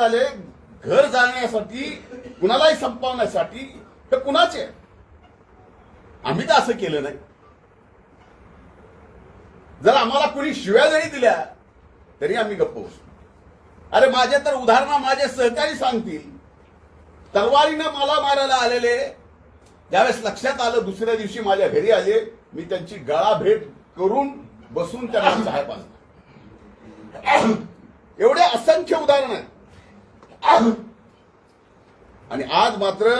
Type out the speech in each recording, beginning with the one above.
करण्यात आले घर जाळण्यासाठी, कुणालाही संपवण्यासाठी, हे कुणाचे? आम्ही तर असं केलं नाही. जर आम्हाला कुणी शिव्या जरी दिल्या तरी आम्ही गप्प बसू. अरे माझे तर उदाहरण माझे सहकारी सांगतील, तलवारीनं मला मारायला आलेले ज्यावेळेस लक्षात आलं, दुसऱ्या दिवशी माझ्या घरी आले, मी त्यांची गळा भेट करून बसून त्यांना चहा पाजला. एवढे असंख्य उदाहरण आहेत. आणि आज मात्र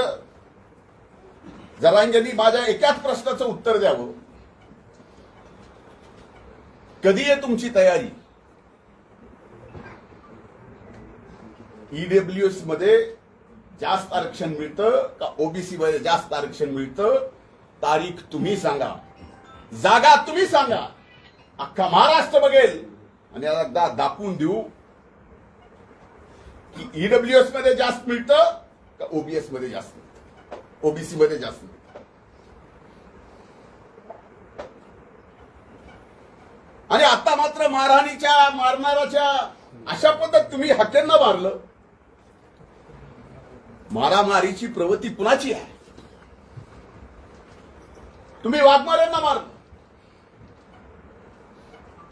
जरांगेंनी माझ्या एकाच प्रश्नाचं उत्तर द्यावं, कधी आहे तुमची तयारी? ईडब्ल्यूएस मध्ये जास्त आरक्षण मिळतं का ओबीसी मध्ये जास्त आरक्षण मिळतं? तारीख तुम्ही सांगा, जागा तुम्ही सांगा. अख्खा महाराष्ट्र बघेल आणि एकदा दाखवून देऊ की ईडब्ल्यूएस मध्ये जास्त मिळतं का ओबीएस मध्ये जास्त मिळतं, ओबीसी मध्ये जास्त मिळतं. आणि आता मात्र मारहाणीच्या, मारणाराच्या अशा पद्धत तुम्ही हक्यांना मारलं. मारामारीची प्रवृत्ती कुणाची आहे? तुम्ही वाघमाऱ्यांना मारलं,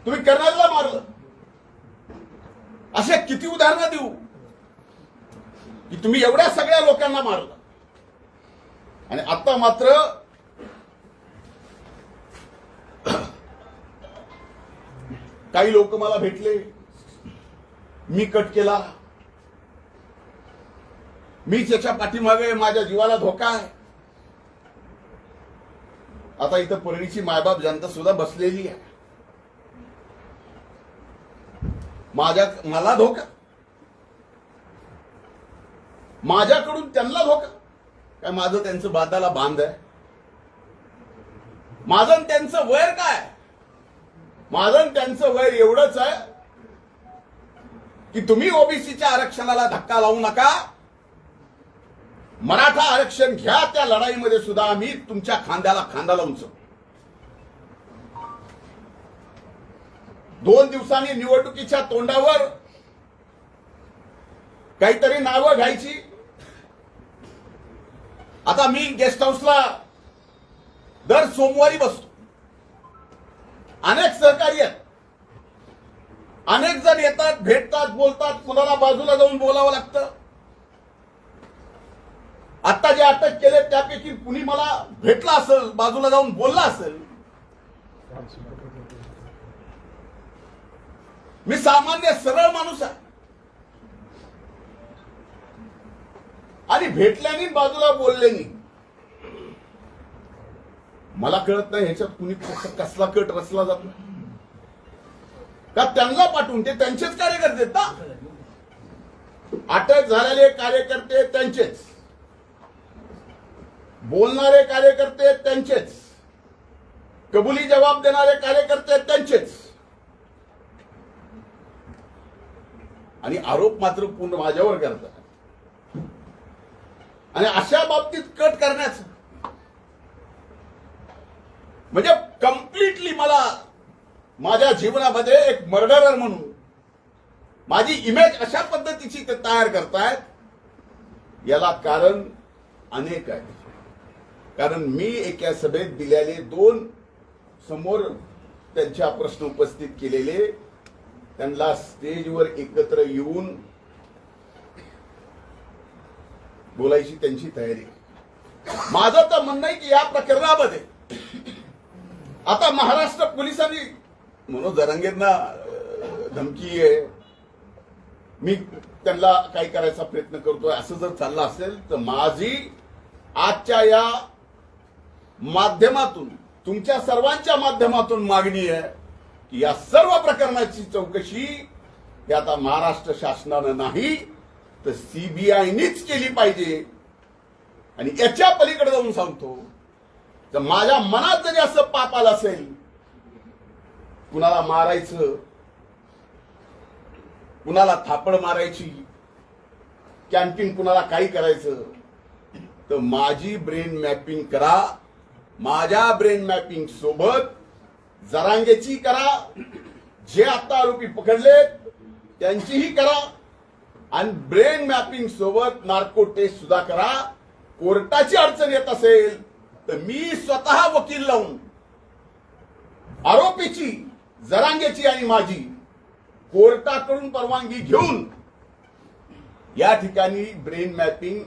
तुम्ही कर्नलला मारलं. असे किती उदाहरणं देऊ की तुम्ही एवढ्या सगळ्या लोकांना मारलं. आणि आता मात्र काही लोक मला भेटले, मी कट केला, मी त्याच्या पाठीमागे, माझ्या जीवाला धोका आहे. आता इथं परळीची मायबाप जनता सुद्धा बसलेली आहे. मला धोका, माझ्याकडून त्यांना धोका काय? माझं त्यांचं बांधाला बांध आहे? माझं त्यांचं वैर काय? माझं त्यांचं वैर एवढंच आहे की तुम्ही ओबीसीच्या आरक्षणाला धक्का लावू नका, मराठा आरक्षण घ्या. त्या लढाईमध्ये सुद्धा आम्ही तुमच्या खांद्याला खांदा लावून चढू. 2 दिवसांनी निवडणुकीच्या तोंडावर काहीतरी नावं घ्यायची. आता मी गेस्ट हाऊसला दर सोमवारी बसतो. अनेक सहकारी आहेत, अनेक जण येतात, भेटतात, बोलतात. कुणाला बाजूला जाऊन बोलावं लागतं. आता जे अटक केले त्यापैकी कुणी मला भेटला असेल, बाजूला जाऊन बोलला असेल. मी सामान्य सरळ माणूस आहे आणि भेटल्याने बाजूला बोलल्याने मला कळत नाही ह्याच्यात कुणी कसला कट रचला जातो का? त्यांना पाठवून, ते त्यांचेच कार्यकर्ते आहेत ना. अटक झालेले कार्यकर्ते त्यांचेच, बोलणारे कार्यकर्ते त्यांचेच, कबुली जबाब देणारे कार्यकर्ते त्यांचेच. आणि आरोप मात्र पूर्ण माझ्यावर करतात. आणि अशा बाबतीत कट करण्याचं म्हणजे कम्प्लिटली मला माझ्या जीवनामध्ये एक मर्डरर म्हणून माझी इमेज अशा पद्धतीची ते तयार करतायत. याला कारण अनेक आहे. कारण मी एका सभेत दिलेले 2 समोर त्यांच्या प्रश्न उपस्थित केलेले, त्यांना स्टेजवर एकत्र येऊन बोलायची त्यांची तयारी. माझं तर म्हणणं आहे की या प्रकरणामध्ये आता महाराष्ट्र पोलिसांनी, म्हणून जरांगेंना धमकी आहे, मी त्यांना काही करायचा प्रयत्न करतोय, असं जर चाललं असेल तर माझी आजच्या या माध्यमातून, तुमच्या सर्वांच्या माध्यमातून मागणी आहे की या सर्व प्रकरणाची चौकशी ही आता महाराष्ट्र शासनानं नाही तर सीबीआयनीच केली पाहिजे. आणि याच्या पलीकडे जाऊन सांगतो, तर माझ्या मनात जरी असं पाप आलं असेल, कुणाला मारायचं, कुणाला थापड मारायची, कॅन्टीन कुणाला काही करायचं, तर माझी ब्रेन मॅपिंग करा. माझ्या ब्रेन मॅपिंग सोबत जरांगेची करा, जे आता आरोपी पकडलेत त्यांचीही करा. आणि ब्रेन मॅपिंग सोबत नार्को टेस्ट सुद्धा करा. कोर्टाची अडचण येत असेल तर मी स्वतः वकील लावून आरोपीची, जरांगेची आणि माझी कोर्टाकडून परवानगी घेऊन या ठिकाणी ब्रेन मॅपिंग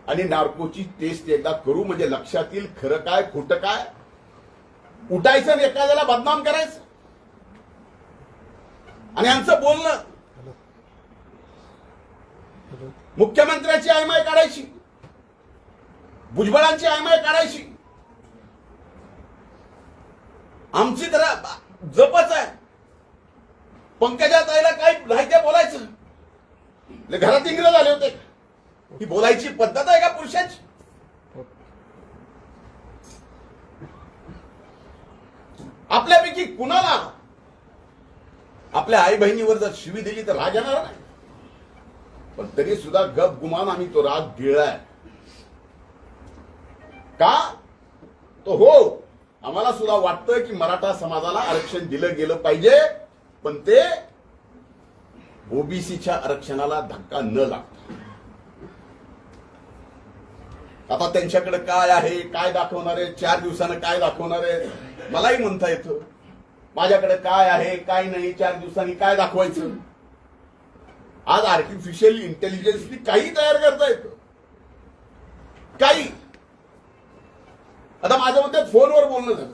आणि नार्कोची टेस्ट एकदा करू. म्हणजे लक्षात येईल खरं काय खोटं काय. उठायचं आणि एखाद्याला बदनाम करायचं आणि यांचं बोलणं मुख्यमंत्र्याची आयमाय काढायची, भुजबळांची आयमाय काढायची. आमची तर जपच आहे. पंकजा ताईला काय नाही ते बोलायचं. घरात इंग्रज आले होते. ही बोलायची पद्धत आहे का पुरुषाची? आपल्यापैकी कुणाला आपल्या आई बहिणीवर जर शिवी दिली तर राग येणार नाही. पण तरी सुद्धा गप गुमान आम्ही तो राग गिळलाय. का? तो हो, आम्हाला सुद्धा वाटतं की मराठा समाजाला आरक्षण दिलं गेलं पाहिजे, पण ते ओबीसीच्या आरक्षणाला धक्का न लागता. आता त्यांच्याकडे काय आहे, काय दाखवणार आहे, 4 दिवसानं काय दाखवणार आहे मलाही म्हणता येतं. माझ्याकडे काय आहे काय नाही, 4 दिवसांनी काय दाखवायचं. आज आर्टिफिशियल इंटेलिजन्सनी काही तयार करता येतं, काही. आता माझ्या मध्ये फोनवर बोलणं झालं.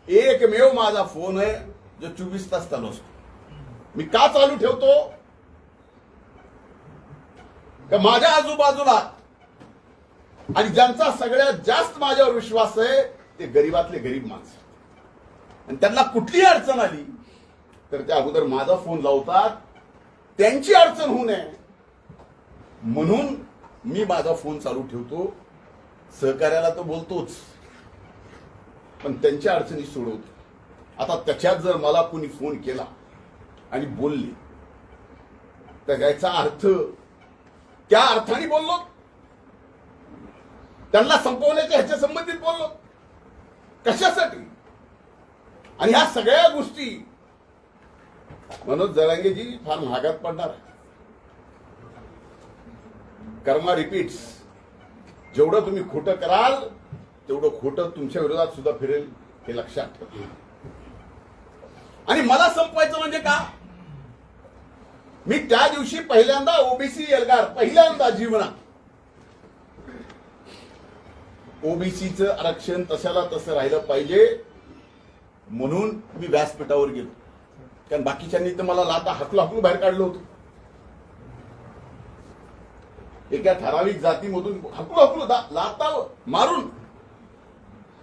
एकमेव माझा फोन आहे जो 24 तास चालू असतो. मी का चालू ठेवतो? का माझ्या आजूबाजूला आणि ज्यांचा सगळ्यात जास्त माझ्यावर विश्वास आहे ते गरीबातले गरीब माणसं. आणि त्यांना कुठली अडचण आली तर त्या अगोदर माझा फोन लावतात, त्यांची अडचण होऊ नये म्हणून मी माझा फोन चालू ठेवतो. सहकार्याला तर बोलतोच, पण त्यांच्या अडचणी सोडवतो. आता त्याच्यात जर मला कोणी फोन केला आणि बोलले तर याचा अर्थ त्या अर्थाने बोललो, त्यांना संपवण्याच्या ह्याच्या संबंधित बोललो. कशासाठी? आणि ह्या सगळ्या गोष्टी मनोज जरांगेजी फार महागात पडणार आहे. कर्मा रिपीट्स. जेवढं तुम्ही खोटं कराल तेवढं खोटं तुमच्या विरोधात सुद्धा फिरेल, हे लक्षात ठेवा. आणि मला संपवायचं म्हणजे का? मी त्या दिवशी पहिल्यांदा ओबीसी एल्गार, पहिल्यांदा जीवनात ओबीसीचं आरक्षण तशाला तसं राहिलं पाहिजे म्हणून मी व्यासपीठावर गेलो. कारण बाकीच्यांनी तर मला लाता हाकलू बाहेर काढलं होतं. एका ठराविक जातीमधून हाकलू लाता मारून.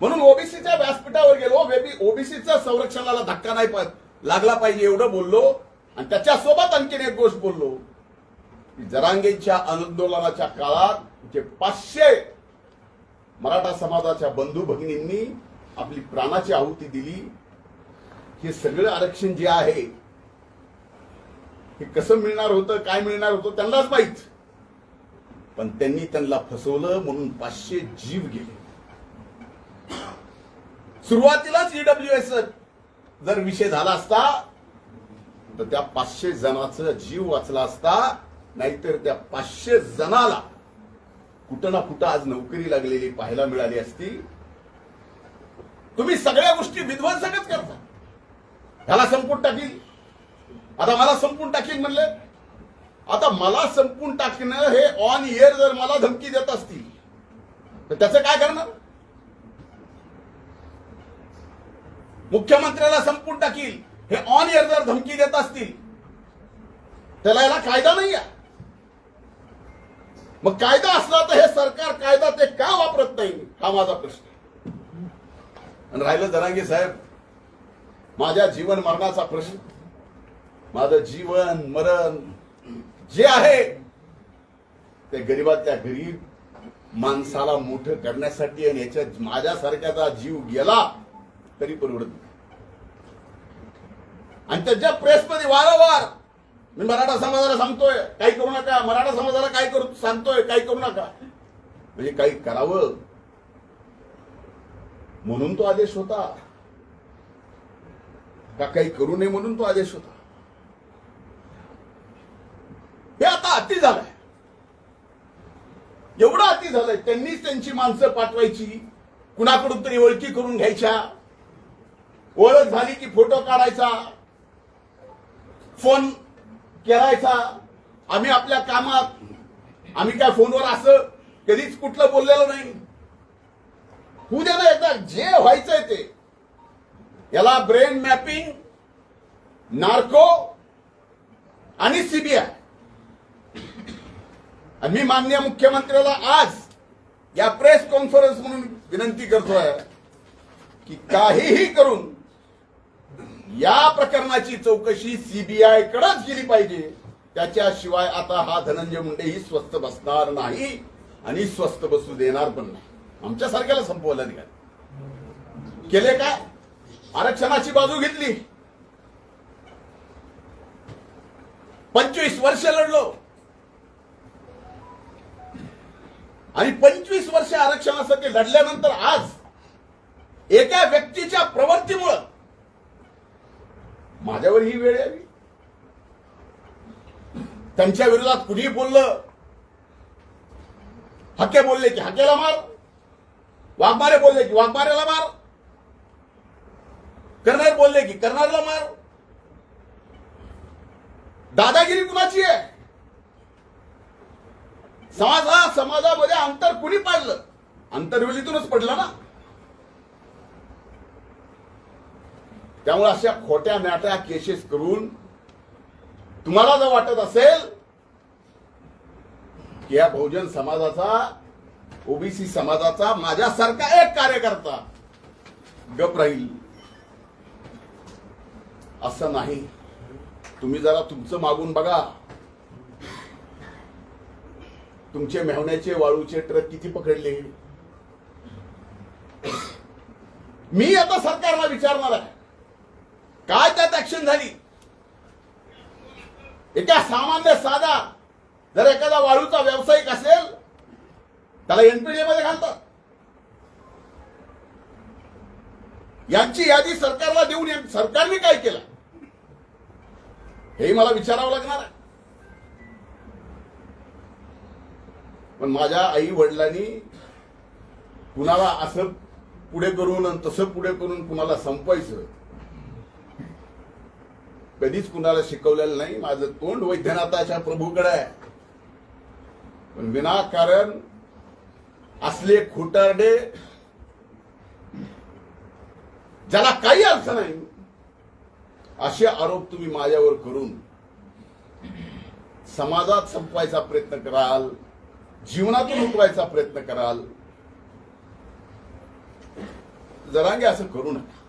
म्हणून ओबीसीच्या व्यासपीठावर गेलो. ओबीसीच्या संरक्षणाला धक्का नाही लागला पाहिजे एवढं बोललो. आणि त्याच्यासोबत आणखीन एक गोष्ट बोललो की जरांगेच्या आंदोलनाच्या काळात जे 500 मराठा समाजाच्या बंधू भगिनींनी आपली प्राणाची आहुती दिली. हे सगळं आरक्षण जे आहे हे कसं मिळणार होतं, काय मिळणार होतं त्यांनाच माहित. पण त्यांना फसवलं म्हणून 500 जीव गेले. सुरुवातीलाच ईडब्ल्यूएस जर विषय झाला असता तर त्या 500 जणांचा जीव वाचला असता. नाहीतर त्या 500 जणाला कुठं ना कुठं आज नोकरी लागलेली पाहायला मिळाली असती. तुम्ही सगळ्या गोष्टी विध्वंसकच करता. ह्याला संपून टाकील, आता मला संपून टाकील म्हणले. आता मला संपून टाकणं हे ऑन एअर जर मला धमकी देत असतील तर त्याचं काय करणार? मुख्यमंत्र्याला संपून टाकील हे ऑन एअर जर धमकी देत असतील त्याला याला कायदा नाही आहे. मग कायदा असला तर हे सरकार कायदा ते का वापरत नाही हा माझा प्रश्न. आणि राहिलं जरांगे साहेब माझ्या जीवन मरणाचा प्रश्न, माझं जीवन मरण जे आहे ते गरीबातल्या गरीब माणसाला मोठं करण्यासाठी. आणि याच्यात माझ्यासारख्याचा जीव गेला तरी परवडत नाही. आणि त्याच्या प्रेसमध्ये वारंवार मी मराठा समाजाला सांगतोय काही करू नका, मराठा समाजाला काय करू सांगतोय काही करू नका. म्हणजे काही करावं म्हणून तो आदेश होता का काही करू नये म्हणून तो आदेश होता? अति झालाय, एवढं अति झालंय. त्यांनीच त्यांची माणसं पाठवायची, कुणाकडून तरी ओळखी करून घ्यायच्या, ओळख झाली की फोटो काढायचा, फोन करायचा. आम्ही आपल्या कामात, आम्ही काय फोनवर असं कधीच कुठलं बोललेलं नाही. होऊ दे ना एकदा, जे व्हायचंय ते. याला ब्रेन मॅपिंग, नार्को आणि सीबीआय. आणि मी माननीय मुख्यमंत्र्याला आज या प्रेस कॉन्फरन्स म्हणून विनंती करतोय की काहीही करून या प्रकरणाची चौकशी सीबीआय कडेच गेली पाहिजे. त्याच्याशिवाय आता हा धनंजय मुंडेही स्वस्थ बसणार नाही आणि स्वस्थ बसू देणार पण नाही. आमच्या सारख्याला संपवलं अधिकार केले काय? आरक्षणाची बाजू घेतली, 25 वर्ष लढलो आणि 25 वर्ष आरक्षणासाठी लढल्यानंतर आज एका व्यक्तीच्या प्रवृत्तीमुळे माझ्यावर ही वेळ आली. त्यांच्या विरोधात कुणी बोललं, हक्के बोलले की हक्केला मार, वाघमारे बोलले की वाघमारेला मार, कर्नर बोलले की कर्नरला मार. दादागिरी कुणाची आहे? समाजामध्ये अंतर कुणी पाडलं? अंतर्वेलीतूनच पडलं ना. त्यामुळे अशा खोट्या नाट्या केसेस करून तुम्हाला जर वाटत असेल की या बहुजन समाजाचा, ओबीसी समाजाचा माझ्यासारखा एक कार्यकर्ता गप राहील, असं नाही. तुम्ही जरा तुमचं मागून बघा. तुमचे मेहण्याचे वाळूचे ट्रक किती पकडले? मी आता सरकारला विचारणार आहे, काय त्यात ऍक्शन झाली? एका सामान्य साधा जर एखादा वाळूचा व्यावसायिक असेल त्याला एनपीडी मध्ये घालतात. यांची यादी सरकारला देऊन सरकारने काय केलं हेही मला विचारावं लागणार आहे. पण माझ्या आई वडिलांनी कुणाला असं पुढे करून आणि तसं पुढे करून कुणाला संपवायचं कधीच कुणाला शिकवलेलं नाही. माझं तोंड वैद्यनाथाच्या प्रभूकडे आहे. पण विनाकारण असले खोटारडे, ज्याला काही अर्थ नाही, असे आरोप तुम्ही माझ्यावर करून समाजात संपवायचा प्रयत्न कराल, जीवनातून उठवायचा प्रयत्न कराल. जरांगे असं करू नका.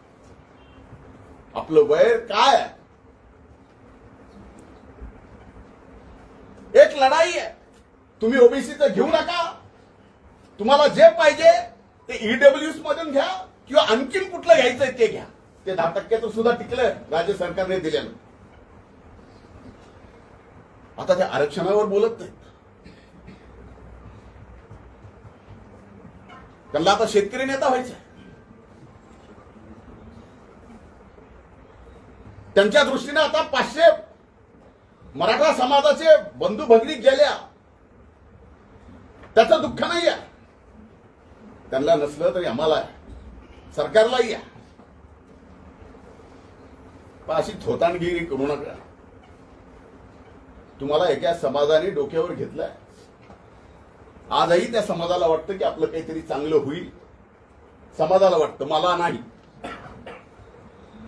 आपलं वय काय आहे? एक लढाई आहे. तुम्ही ओबीसीचं घेऊ नका. तुम्हाला जे पाहिजे ते ईडब्ल्यूएस मधून घ्या किंवा आणखीन कुठलं घ्यायचंय ते घ्या. ते 10% सुद्धा टिकलं राज्य सरकारने दिल्यानं. आता त्या आरक्षणावर बोलत नाही. त्यांना आता शेतकरी नेता व्हायचं. त्यांच्या दृष्टीने आता 500 मराठा समाजाचे बंधू भगिनी गेल्या, त्याचं दुःख नाही आहे. त्यांना नसलं तरी आम्हाला सरकारलाही आहे. पण अशी थोतांडगिरी करू नका. तुम्हाला एका समाजाने डोक्यावर घेतलंय. आजही त्या समाजाला वाटतं की आपलं काहीतरी चांगलं होईल. समाजाला वाटतं, मला नाही.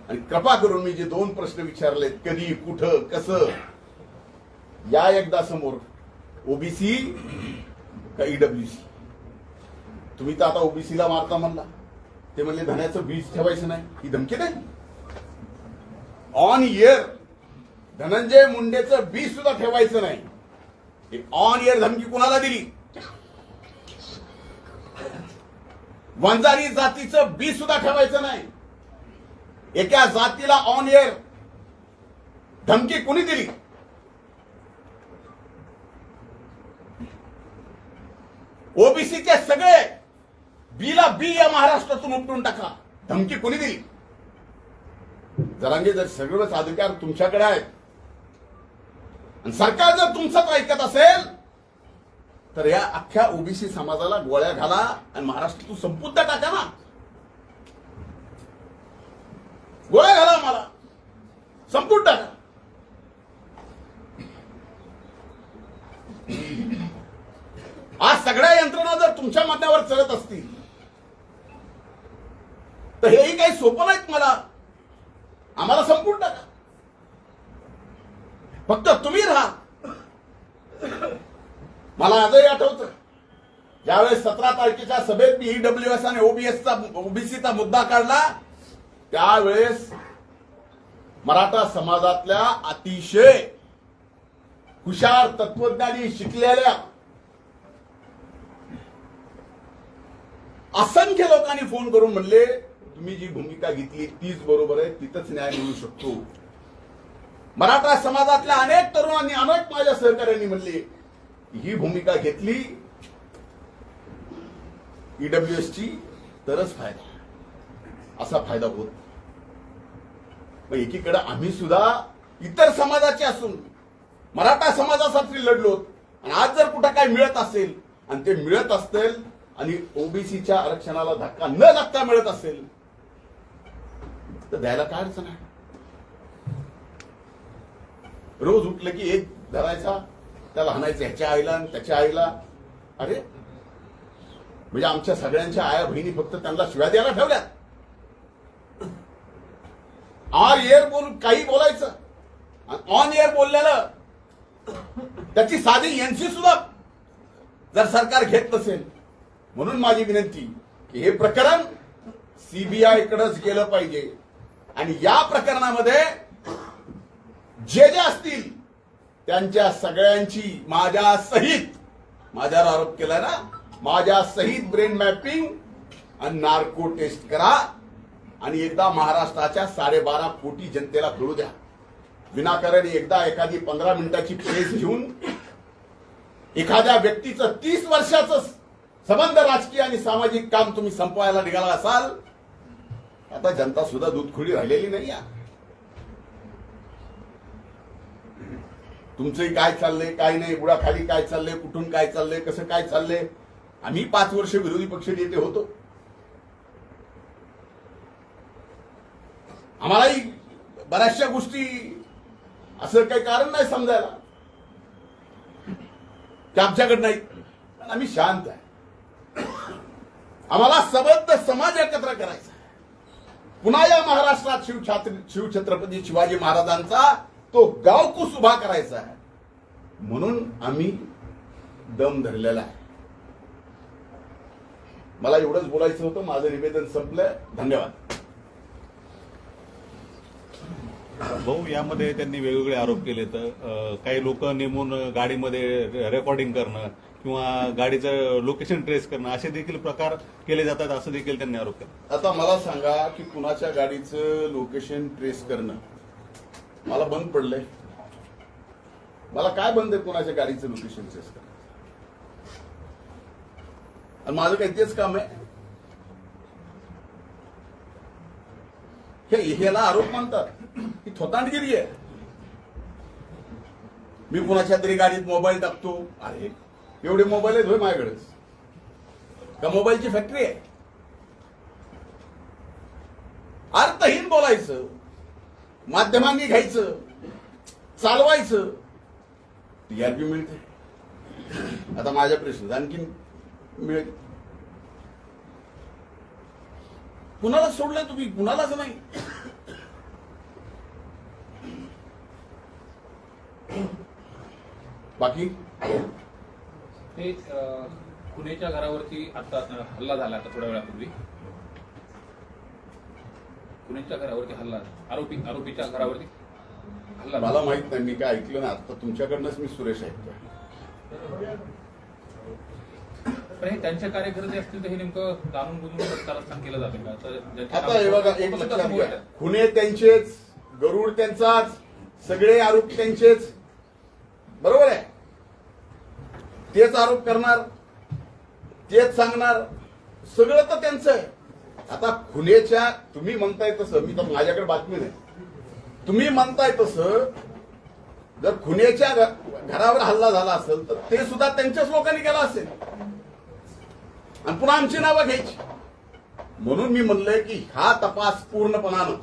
आणि कृपा करून मी जे 2 प्रश्न विचारलेत, कधी, कुठं, कसं, या एकदा समोर. ओबीसी का ईडब्ल्यूसी? तुम्ही तर आता ओबीसीला मारता म्हणला. ते म्हणले धन्याचं बीज ठेवायचं नाही. ही धमकी नाही. ऑन इयर धनंजय मुंडेचं बीज सुद्धा ठेवायचं नाही. ऑन इयर धमकी कुणाला दिली? वंजारी जातीचं बीज सुद्धा ठेवायचं नाही. एका जातीला ऑन इयर धमकी कुणी दिली? ओबीसीचे सगळे बीला बी या महाराष्ट्रातून उपटून टाका. धमकी कोणी दिली? जरांगे, जर सगळंच अधिकार तुमच्याकडे आहेत आणि सरकार जर तुमचंच ऐकत असेल तर या अख्ख्या ओबीसी समाजाला गोळ्या घाला आणि महाराष्ट्रातून संपून टाका ना. गोळ्या घाला, मला संपून टाका. आज सगळ्या यंत्रणा जर तुमच्या मतावर चलत असतील तर हेही काही सोपं नाहीत. आम्हाला संपून टाका, फक्त तुम्ही राहा. मला आजही आठवतं ज्यावेळेस 17 तारखेच्या सभेत मी ईडब्ल्यूएस आणि ओबीसीचा मुद्दा काढला, त्यावेळेस मराठा समाजातल्या अतिशय हुशार, तत्वज्ञानी, शिकलेल्या असंख्य लोकांनी फोन करून म्हणले, तुम्ही जी भूमिका घेतली तीच बरोबर आहे, तिथंच न्याय मिळू शकतो. मराठा समाजातल्या अनेक तरुणांनी, अनेक माझ्या सहकार्यांनी म्हणले, ही भूमिका घेतली ईडब्ल्यूएसची तरच फायदा, असा फायदा होत. मग एकीकडे आम्ही सुद्धा इतर समाजाचे असून मराठा समाजासाठी लढलो, आणि आज जर कुठं काय मिळत असेल आणि ते मिळत असतील आणि ओबीसीच्या आरक्षणाला धक्का न लागता मिळत असेल तर द्यायला काय अडचण आहे. रोज उठलं की एक धरायचा, त्याला हाणायचं ह्याच्या आईला आणि त्याच्या आईला. अरे म्हणजे आमच्या सगळ्यांच्या आया बहिणी फक्त त्यांना शिव्या द्यायला ठेवल्यात. ऑन एअर बोलून काही बोलायचं, ऑन एअर बोललेलं त्याची साधी एनसी सुद्धा जर सरकार घेत नसेल. म्हणून माझी विनंती की हे प्रकरण सीबीआय कडेच गेलं पाहिजे, आणि या प्रकरणामध्ये जे जे असतील त्यांच्या सगळ्यांची माझ्या सहित, माझ्यावर आरोप केला ना, माझ्या सहित ब्रेन मॅपिंग आणि नार्को टेस्ट करा, आणि एकदा महाराष्ट्राच्या 12.5 कोटी जनतेला कळू द्या. विनाकारण एकदा एखादी 15 मिनिटाची प्रेस घेऊन एखाद्या व्यक्तीचं 30 वर्षाचं संबंध, राजकीय आणि सामाजिक काम तुम्ही संपवायला निघाला असाल, आता जनता सुद्धा दूधखोडी राहिलेली नाही. तुमचंही काय चाललंय, काय नाही, बुडाखाली काय चाललंय, कुठून काय चाललंय, कसं काय चाललंय. आम्ही 5 वर्ष विरोधी पक्ष नेते होतो, आम्हालाही बऱ्याचशा गोष्टी असं काही कारण नाही समजायला की आमच्याकडे नाही. आम्ही शांत आहे. आम्हाला सबंध समाज एकत्र करायचा आहे. पुन्हा या महाराष्ट्रात शिवछत्रपती शिवाजी महाराजांचा तो गावकूस उभा करायचा आहे. म्हणून आम्ही दम धरलेला आहे. मला एवढंच बोलायचं होतं. माझं निवेदन संपलं. धन्यवाद. भाऊ, यामध्ये त्यांनी वेगवेगळे आरोप केले. तर काही लोक नेमून गाडीमध्ये रेकॉर्डिंग करणं किंवा गाडीचं लोकेशन ट्रेस करणं असे देखील प्रकार केले जातात, असं देखील त्यांनी आरोप केला. आता मला सांगा की कुणाच्या गाडीचं लोकेशन ट्रेस करणं मला बंद पडलंय? मला काय बंद आहे कुणाच्या गाडीचं लोकेशन ट्रेस करणं? आणि माझं काही तेच काम आहे. ह्याला आरोप मानतात ही थोतांडगिरी आहे. मी कुणाच्या तरी गाडीत मोबाईल टाकतो. अरे एवढे मोबाईल आहेत होय माझ्याकडेच का मोबाईलची फॅक्टरी आहे? अर्थहीन बोलायचं, माध्यमांनी घ्यायचं, चालवायचं, टीआरपी मिळते. आता माझ्या प्रश्न आणखी मिळेल. कुणाला सोडलंय तुम्ही? कुणालाच नाही. बाकी ते खुनेच्या घरावरती आता हल्ला झाला. आता थोड्या वेळापूर्वी खुनेच्या घरावरती हल्ला, आरोपीच्या घरावरती हल्ला. मला माहित नाही, मी काय ऐकलं ना. आता तुमच्याकडनंच मी सुरेश ऐकतोय. पण हे त्यांचे कार्यकर्ते असतील तर हे नेमकं जाणून बुजून कारस्थान केलं जाते का? आता हे बघा, एक लक्षात घ्या, खुने त्यांचेच, गरुड त्यांचाच, सगळे आरोप त्यांचेच. बरोबर आहे. तेच आरोप करणार, तेच सांगणार, सगळं तर त्यांचं आहे. आता खुनेच्या तुम्ही म्हणताय तसं, मी तर माझ्याकडे बातमी नाही, तुम्ही म्हणताय तसं जर खुनेच्या घरावर हल्ला झाला असेल तर ते सुद्धा त्यांच्याच लोकांनी केला असेल आणि पुन्हा आमची नावं घ्यायची. म्हणून मी म्हणलंय की हा तपास पूर्णपणानं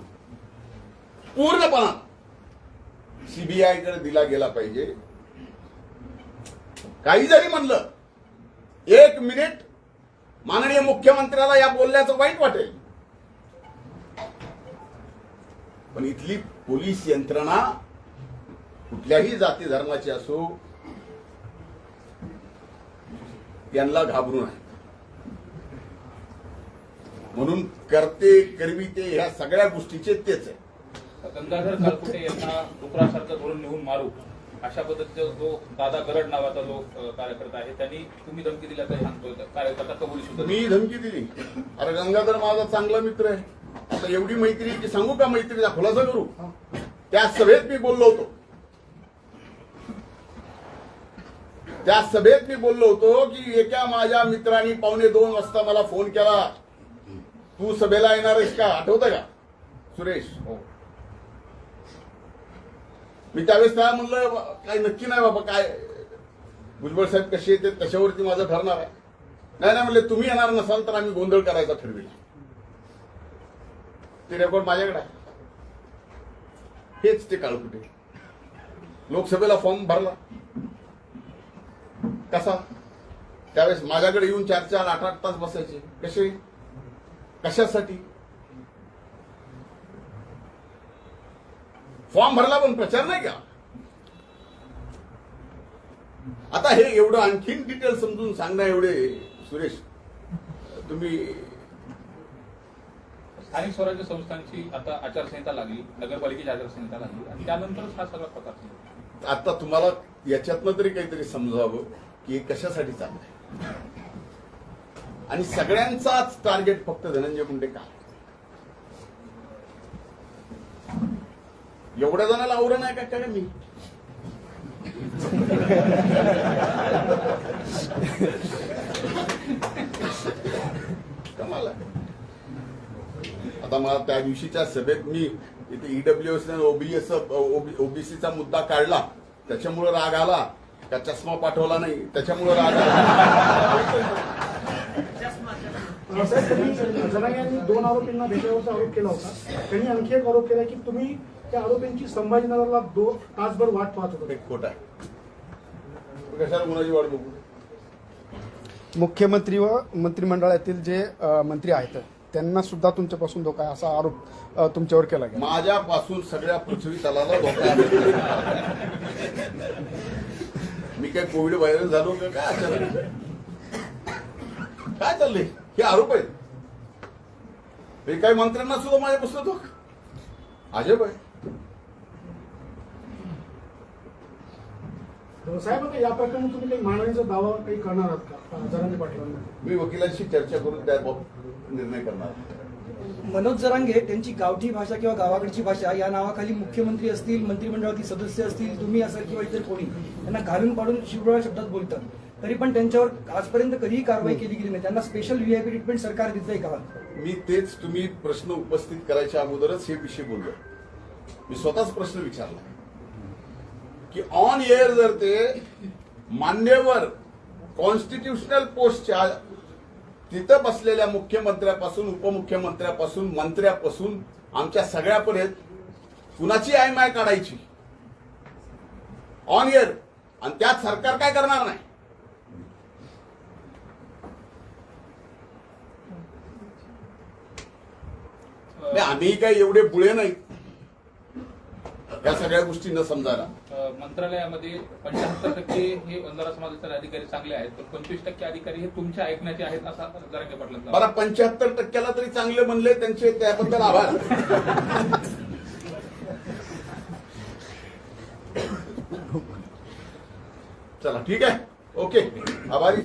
सीबीआयकडे दिला गेला पाहिजे. काही जरी म्हणलं 1 मिनिट माननीय मुख्यमंत्र्याला या बोलण्याचं वाईट वाटेल, पण इथली पोलीस यंत्रणा कुठल्याही जाती धर्माची असो त्यांना घाबरून आहे. म्हणून करते करविते ह्या सगळ्या गोष्टीचे तेच आहे. गंगाधर कालकुटे यांना डुकरासारखं धरून नेऊन मारू अशा पद्धतीचा जो दादा गरड नावाचा जो कार्यकर्ता आहे त्यांनी तुम्ही धमकी दिल्याचं सांगतोय. कार्यकर्ता कबुली सुद्धा मी धमकी दिली. अरे गंगाधर माझा चांगला मित्र आहे. आता एवढी मैत्री की सांगू का मैत्रीचा खुलासा करू. त्या सभेत मी बोललो होतो. त्या सभेत मी बोललो होतो की एका माझ्या मित्रांनी 1:45 वाजता मला फोन केला, तू सभेला येणार आहेस का, आठवतं का सुरेश? हो. मी त्यावेळेस काय म्हणलं, काय नक्की नाही बाबा, काय भुजबळ साहेब कसे येते त्याच्यावरती माझं ठरणार आहे. नाही म्हणले तुम्ही येणार नसाल तर आम्ही गोंधळ करायचा ठरविला. ते रेकॉर्ड माझ्याकडे आहे. हेच ते काळकुटे. लोकसभेला फॉर्म भरला कसा, त्यावेळेस माझ्याकडे येऊन 4-4, 8-8 तास बसायचे. कसे, कशासाठी? फॉर्म भरला पण प्रचार नाही का? आता हे एवढं आणखीन डिटेल समजून सांगणं एवढे सुरेश तुम्ही. स्थानिक स्वराज्य संस्थांची आता आचारसंहिता लागली, नगरपालिकेची आचारसंहिता लागली आणि त्यानंतरच हा सगळा प्रकार. आता तुम्हाला याच्यातनं तरी काहीतरी समजावं की कशासाठी चाललंय आणि सगळ्यांचाच टार्गेट फक्त धनंजय मुंडे का? एवढ्या जणांना आवरण आहे का काय? मी कमाल आहे. आता मला त्या दिवशीच्या सभेत मी इथे ईडब्ल्यूएस ओबीसीचा मुद्दा काढला, त्याच्यामुळे राग आला का? चष्मा पाठवला नाही त्याच्यामुळे राग आला. जरांगे यांनी 2 आरोपींना भेटल्यावरचा आरोप केला होता. त्यांनी आणखी एक आरोप केला की तुम्ही त्या आरोपींची संभाजीनगरला 2 तासभर वाट पाहत होता. खोटा आहे. कशाला कुणाची वाट बघू? मुख्यमंत्री व मंत्रिमंडळातील जे मंत्री आहेत त्यांना सुद्धा तुमच्यापासून धोका आहे असा आरोप तुमच्यावर केला गेला. माझ्यापासून सगळ्या पृथ्वी तलाला धोका आहे. मी काय कोविड व्हायरल झालो का काय? अचानक काय चाललंय? हे आरोप आहेत. हे काही मंत्र्यांना सुद्धा माझ्यापासून धोका. अजब आहे. साहेब या प्रकरणी तुम्ही काही मानण्याचा दावा काही करणार आहात का जरांगे पाटलांना? मी वकिलांशी चर्चा करून त्याबाबत निर्णय करणार. मनोज जरांगे त्यांची गावठी भाषा किंवा गावाकडची भाषा या नावाखाली मुख्यमंत्री असतील, मंत्रिमंडळातील सदस्य असतील, तुम्ही असाल किंवा इतर कोणी त्यांना घालून पाडून शिवराळ शब्दात बोलतात, तरी पण त्यांच्यावर आजपर्यंत कधीही कारवाई केली गेली नाही. त्यांना स्पेशल व्हीआयपी ट्रीटमेंट सरकार देतंय का? मी तेच, तुम्ही प्रश्न उपस्थित करायच्या अगोदरच हे विषय बोललो. मी स्वतःच प्रश्न विचारला की ऑन एअर जर ते मान्यवर कॉन्स्टिट्युशनल पोस्टच्या तिथं बसलेल्या मुख्यमंत्र्यापासून, उपमुख्यमंत्र्यापासून, मंत्र्यापासून आमच्या सगळ्यापर्यंत कुणाची आयमाय काढायची ऑन एअर, आणि त्यात सरकार काय करणार नाही. आम्ही काय एवढे बुळे नाही या सगळ्या गोष्टी न समजायला. मंत्रालयामध्ये 75% हे बंजारा समाजाचे अधिकारी चांगले आहेत, पण 25% अधिकारी हे तुमच्या ऐकण्याचे आहेत असा जरांगे पाटलांचा. मला 75%ला तरी चांगले म्हणले, त्यांचे त्याबद्दल आभार. चला ठीक आहे, ओके, आभारी.